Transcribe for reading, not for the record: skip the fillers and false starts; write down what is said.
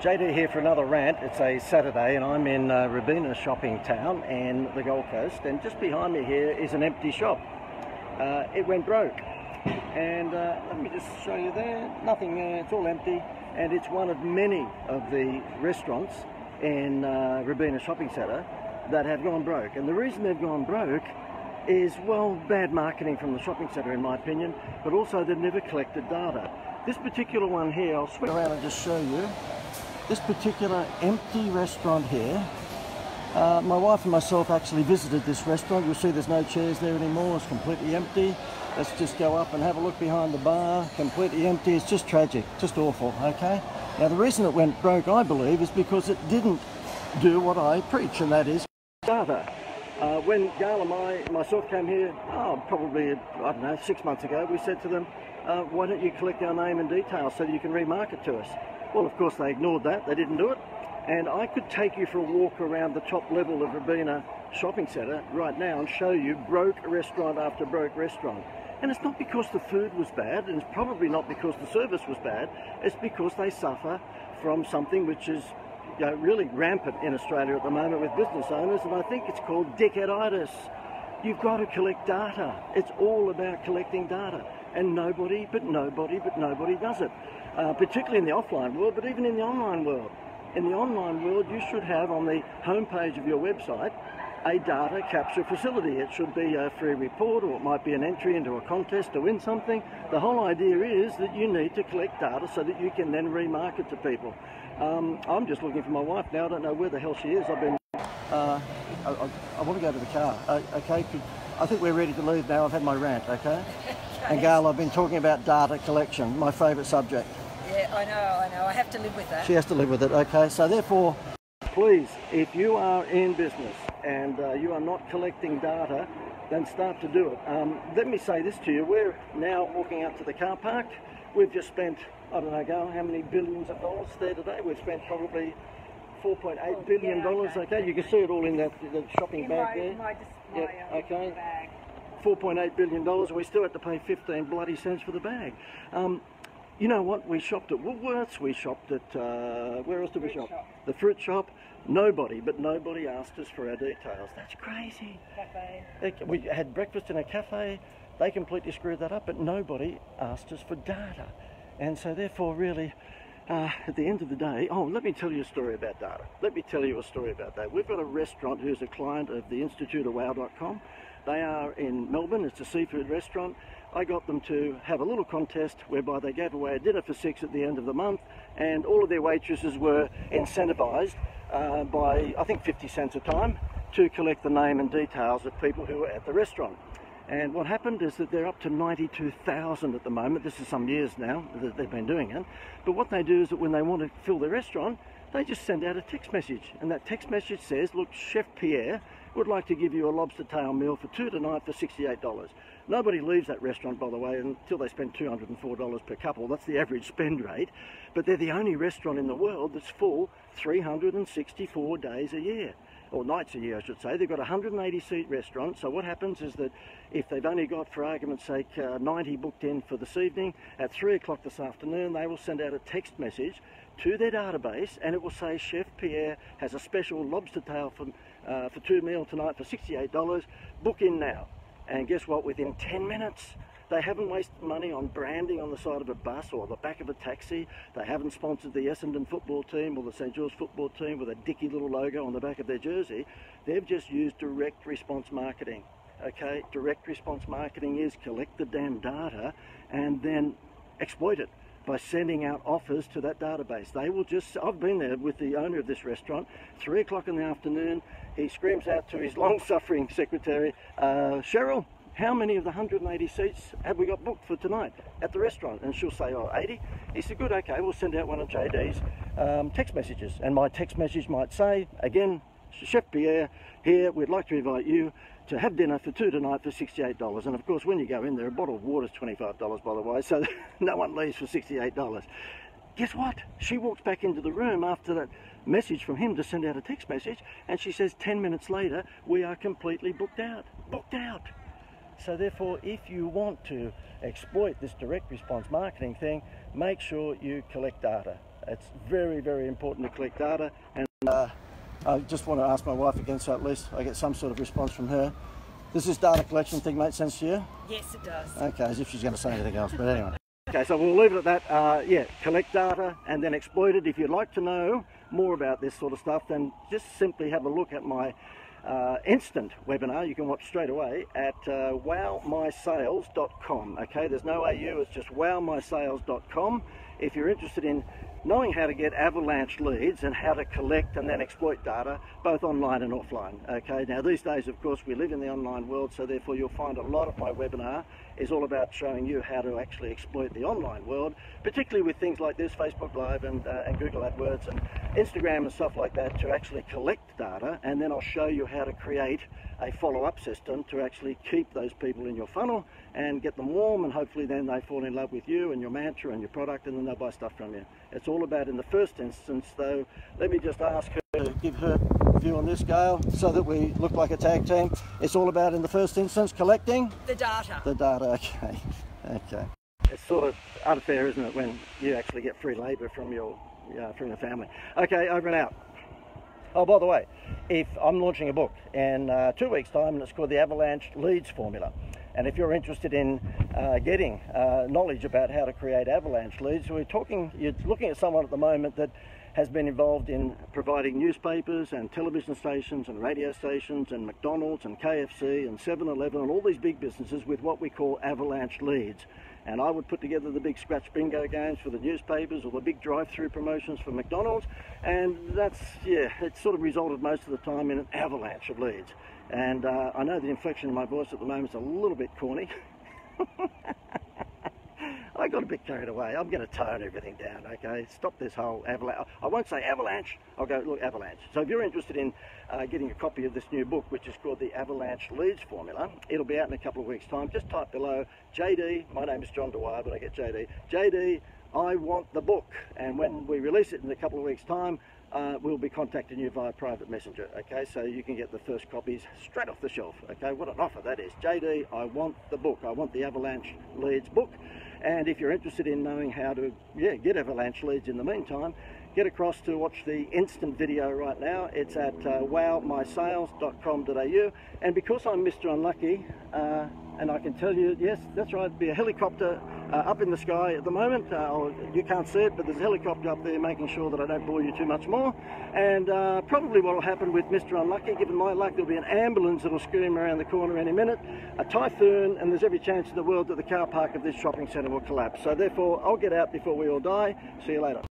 JD here for another rant. It's a Saturday and I'm in Robina shopping town and the Gold Coast, and just behind me here is an empty shop. It went broke, and let me just show you there. Nothing, it's all empty, and it's one of many of the restaurants in Robina shopping centre that have gone broke. And the reason they've gone broke is, well, bad marketing from the shopping centre in my opinion, but also they've never collected data. This particular one here, I'll swing around and just show you. This particular empty restaurant here, my wife and myself actually visited this restaurant. You'll see there's no chairs there anymore, it's completely empty. Let's just go up and have a look behind the bar. Completely empty. It's just tragic, just awful, okay? Now the reason it went broke, I believe, is because it didn't do what I preach, and that is data. When Gail and myself came here, probably, I don't know, 6 months ago, we said to them, why don't you collect our name and details so that you can remarket to us? Well, of course, they ignored that. They didn't do it. And I could take you for a walk around the top level of Robina shopping centre right now and show you broke restaurant after broke restaurant. And it's not because the food was bad, and it's probably not because the service was bad. It's because they suffer from something which is really rampant in Australia at the moment with business owners, and I think it's called itis. You've got to collect data. It's all about collecting data. And nobody does it. Particularly in the offline world, but even in the online world. In the online world, you should have on the homepage of your website a data capture facility. It should be a free report, or it might be an entry into a contest to win something. The whole idea is that you need to collect data so that you can then remarket to people. I'm just looking for my wife now. I don't know where the hell she is. I've been... I want to go to the car. Okay, I think we're ready to leave now. I've had my rant, okay? And Gail, I've been talking about data collection, my favourite subject. Yeah, I know. I have to live with that. She has to live with it, okay? So therefore, please, if you are in business and you are not collecting data, then start to do it. Let me say this to you. We're now walking out to the car park. We've just spent, I don't know, Gail, how many billions of dollars there today? We've spent probably $4.8 billion, yeah, okay? You can see it all in that shopping bag there. Okay. Bag. $4.8 billion, we still had to pay 15 bloody cents for the bag. You know what, we shopped at Woolworths, we shopped at, where else did we shop? The fruit shop. Nobody asked us for our details. That's crazy. Cafe. We had breakfast in a cafe, they completely screwed that up, but nobody asked us for data. And so therefore really, at the end of the day, let me tell you a story about data. Let me tell you a story about that. We've got a restaurant who's a client of the Institute of Wow.com. They are in Melbourne. It's a seafood restaurant. I got them to have a little contest whereby they gave away a dinner for 6 at the end of the month, and all of their waitresses were incentivised by, I think, 50 cents a time to collect the name and details of people who were at the restaurant. And what happened is that they're up to 92,000 at the moment. This is some years now that they've been doing it. But what they do is that when they want to fill their restaurant, they just send out a text message. And that text message says, look, Chef Pierre would like to give you a lobster tail meal for 2 tonight for $68. Nobody leaves that restaurant, by the way, until they spend $204 per couple. That's the average spend rate. But they're the only restaurant in the world that's full 364 days a year. Or nights a year, I should say. They've got a 180-seat restaurant, so what happens is that if they've only got, for argument's sake, 90 booked in for this evening, at 3 o'clock this afternoon, they will send out a text message to their database, and it will say, Chef Pierre has a special lobster tail for 2 meal tonight for $68, book in now. And guess what, within 10 minutes, they haven't wasted money on branding on the side of a bus or the back of a taxi. They haven't sponsored the Essendon football team or the St George football team with a dicky little logo on the back of their jersey. They've just used direct response marketing. Okay, direct response marketing is collect the damn data and then exploit it by sending out offers to that database. They will just, I've been there with the owner of this restaurant, 3 o'clock in the afternoon, he screams out to his long-suffering secretary, Cheryl, how many of the 180 seats have we got booked for tonight at the restaurant? And she'll say, 80. He said, good, okay, we'll send out one of JD's text messages. And my text message might say, again, Chef Pierre here, we'd like to invite you to have dinner for 2 tonight for $68. And of course, when you go in there, a bottle of water is $25, by the way, so no one leaves for $68. Guess what? She walks back into the room after that message from him to send out a text message, and she says 10 minutes later, we are completely booked out. Booked out. So therefore, if you want to exploit this direct response marketing thing, make sure you collect data. It's very, very important to collect data, and I just want to ask my wife again, so at least I get some sort of response from her. Does this data collection thing make sense to you? Yes, it does. Okay, as if she's going to say anything else, but anyway. Okay, so we'll leave it at that. Yeah, collect data and then exploit it. If you'd like to know more about this sort of stuff, then just simply have a look at my instant webinar. You can watch straight away at wowmysales.com. Okay, there's no AU, it's just wowmysales.com. If you're interested in knowing how to get avalanche leads and how to collect and then exploit data, both online and offline. Okay, now these days, of course, we live in the online world, so therefore you'll find a lot of my webinar is all about showing you how to actually exploit the online world, particularly with things like this, Facebook Live and Google AdWords and Instagram and stuff like that, to actually collect data, and then I'll show you how to create a follow-up system to actually keep those people in your funnel and get them warm, and hopefully then they fall in love with you and your mantra and your product, and then they'll buy stuff from you. It's all about, in the first instance though, let me just ask her to give her view on this, Gail, so that we look like a tag team. It's all about, in the first instance, collecting The data. the data. Okay, okay. It's sort of unfair, isn't it, when you actually get free labour from your family. Okay, over and out. Oh, by the way, if I'm launching a book in 2 weeks' time, and it's called the Avalanche Leads Formula. And if you're interested in getting knowledge about how to create avalanche leads, you're looking at someone at the moment that has been involved in providing newspapers and television stations and radio stations and McDonald's and KFC and 7-Eleven and all these big businesses with what we call avalanche leads. And I would put together the big scratch bingo games for the newspapers or the big drive-through promotions for McDonald's, and that's, yeah, it sort of resulted most of the time in an avalanche of leads. And I know the inflection in my voice at the moment is a little bit corny. I got a bit carried away. I'm going to tone everything down, okay? Stop this whole avalanche. I won't say avalanche, I'll go, look, avalanche. So if you're interested in getting a copy of this new book, which is called the Avalanche Leads Formula, it'll be out in a couple of weeks' time. Just type below, JD, my name is John Dwyer, but I get JD. JD, I want the book. And when we release it in a couple of weeks' time, we'll be contacting you via private messenger, okay? So you can get the first copies straight off the shelf, okay? What an offer that is. JD, I want the book. I want the Avalanche Leads book. And if you're interested in knowing how to get avalanche leads in the meantime, get across to watch the instant video right now. It's at wowmysales.com.au. And because I'm Mr. Unlucky, and I can tell you, yes, that's right, be a helicopter up in the sky at the moment. You can't see it, but there's a helicopter up there making sure that I don't bore you too much more. And probably what will happen with Mr. Unlucky, given my luck, there'll be an ambulance that'll scream around the corner any minute, a typhoon, and there's every chance in the world that the car park of this shopping centre will collapse. So therefore, I'll get out before we all die. See you later.